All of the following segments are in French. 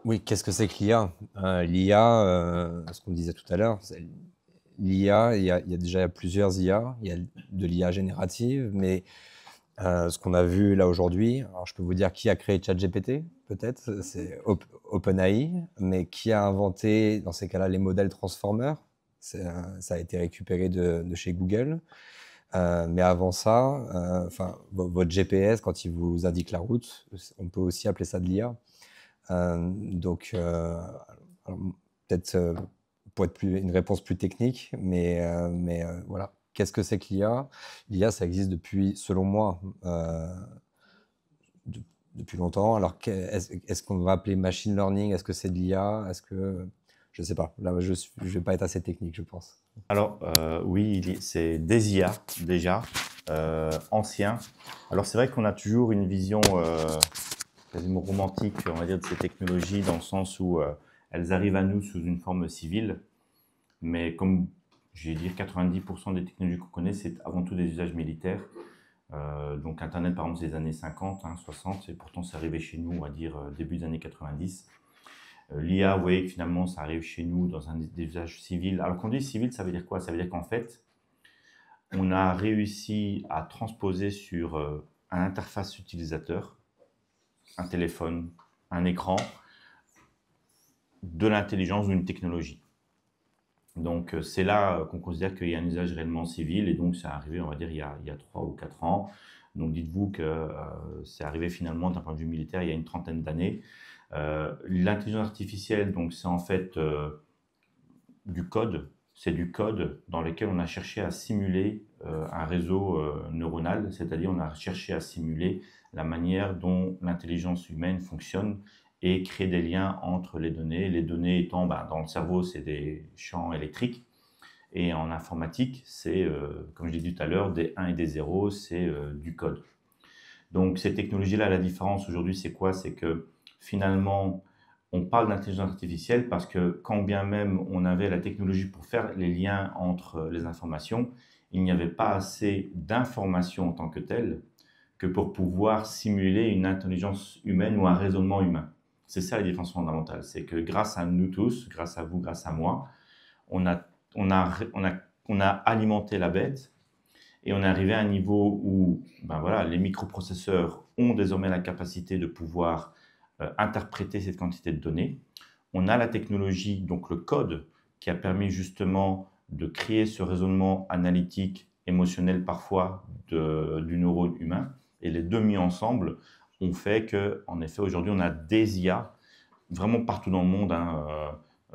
Oui, qu'est-ce que c'est que l'IA? L'IA, ce qu'on disait tout à l'heure, l'IA, il y a déjà plusieurs IA. Il y a de l'IA générative, mais ce qu'on a vu là aujourd'hui, alors je peux vous dire qui a créé ChatGPT, peut-être, c'est OpenAI, mais qui a inventé, dans ces cas-là, les modèles transformers? Ça a été récupéré de chez Google. Mais avant ça, enfin, votre GPS, quand il vous indique la route, on peut aussi appeler ça de l'IA. Donc, alors, peut-être pour être une réponse plus technique, mais voilà. Qu'est-ce que c'est que l'IA? L'IA, ça existe depuis, selon moi, de- depuis longtemps. Alors, est-ce qu'on va appeler machine learning? Est-ce que c'est de l'IA? Est-ce que... Je ne sais pas. Là, je ne vais pas être assez technique, je pense. Alors, oui, c'est des IA déjà, anciens. Alors, c'est vrai qu'on a toujours une vision quasiment romantique, on va dire, de ces technologies, dans le sens où elles arrivent à nous sous une forme civile. Mais comme je vais dire, 90% des technologies qu'on connaît, c'est avant tout des usages militaires. Donc Internet, par exemple, c'est les années 50, 60, et pourtant c'est arrivé chez nous, on va dire, début des années 90. L'IA, vous voyez que finalement, ça arrive chez nous dans des usages civils. Alors quand on dit civil, ça veut dire quoi? Ça veut dire qu'en fait, on a réussi à transposer sur un interface utilisateur, un téléphone, un écran, de l'intelligence ou une technologie. Donc c'est là qu'on considère qu'il y a un usage réellement civil, et donc ça est arrivé, on va dire, il y a 3 ou 4 ans. Donc dites-vous que c'est arrivé finalement d'un point de vue militaire il y a une trentaine d'années. L'intelligence artificielle, donc c'est en fait du code, c'est du code dans lequel on a cherché à simuler un réseau neuronal, c'est-à-dire on a cherché à simuler la manière dont l'intelligence humaine fonctionne et créer des liens entre les données étant, dans le cerveau, c'est des champs électriques, et en informatique, c'est, comme je l'ai dit tout à l'heure, des 1 et des 0, c'est du code. Donc ces technologies-là, la différence aujourd'hui, c'est quoi? C'est que finalement, on parle d'intelligence artificielle parce que quand bien même on avait la technologie pour faire les liens entre les informations, il n'y avait pas assez d'informations en tant que telles que pour pouvoir simuler une intelligence humaine ou un raisonnement humain. C'est ça la différence fondamentale. C'est que grâce à nous tous, grâce à vous, grâce à moi, on a, on a alimenté la bête, et on est arrivé à un niveau où voilà, les microprocesseurs ont désormais la capacité de pouvoir interpréter cette quantité de données. On a la technologie, donc le code, qui a permis justement de créer ce raisonnement analytique, émotionnel parfois, du neurone humain. Et les deux mis ensemble ont fait qu'en effet, aujourd'hui, on a des IA vraiment partout dans le monde, hein,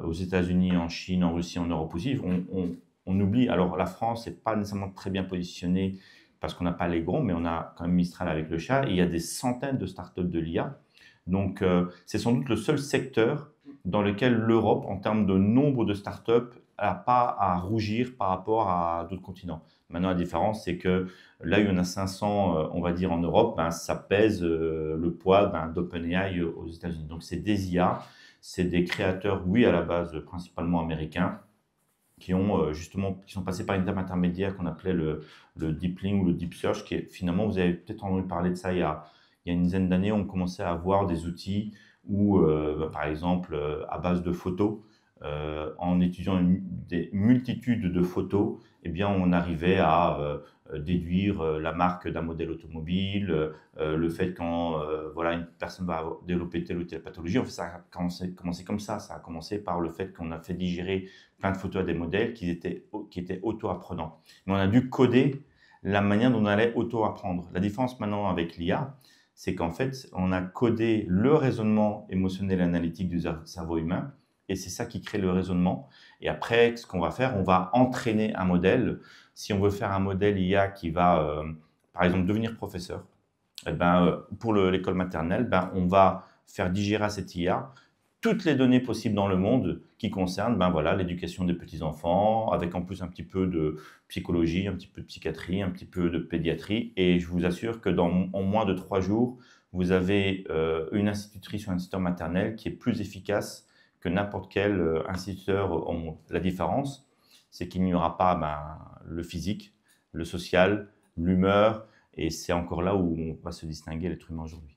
aux États-Unis, en Chine, en Russie, en Europe aussi. On oublie, alors la France n'est pas nécessairement très bien positionnée parce qu'on n'a pas les gros, mais on a quand même Mistral avec le chat, et il y a des centaines de startups de l'IA. Donc c'est sans doute le seul secteur dans lequel l'Europe, en termes de nombre de startups, n'a pas à rougir par rapport à d'autres continents. Maintenant, la différence, c'est que là, il y en a 500, on va dire, en Europe, ça pèse le poids d'OpenAI aux États-Unis. Donc, c'est des IA, c'est des créateurs, oui, à la base, principalement américains, qui ont justement, qui sont passés par une étape intermédiaire qu'on appelait le deep link ou le deep search, qui est finalement, vous avez peut-être entendu parler de ça il y a une dizaine d'années, on commençait à avoir des outils où, par exemple, à base de photos, en étudiant des multitudes de photos, eh bien, on arrivait à déduire la marque d'un modèle automobile, le fait quand voilà, une personne va développer telle ou telle pathologie. En fait, ça a commencé comme ça. Ça a commencé par le fait qu'on a fait digérer plein de photos à des modèles qui étaient auto-apprenants. Mais on a dû coder la manière dont on allait auto-apprendre. La différence maintenant avec l'IA, c'est qu'en fait, on a codé le raisonnement émotionnel et analytique du cerveau humain, et c'est ça qui crée le raisonnement. Et après, ce qu'on va faire, on va entraîner un modèle. Si on veut faire un modèle IA qui va, par exemple, devenir professeur, pour l'école maternelle, on va faire digérer à cette IA toutes les données possibles dans le monde qui concernent voilà, l'éducation des petits-enfants, avec en plus un petit peu de psychologie, un petit peu de psychiatrie, un petit peu de pédiatrie. Et je vous assure que en moins de 3 jours, vous avez une institutrice ou un instituteur maternel qui est plus efficace que n'importe quel instituteur au monde. La différence, c'est qu'il n'y aura pas le physique, le social, l'humeur, et c'est encore là où on va se distinguer l'être humain aujourd'hui.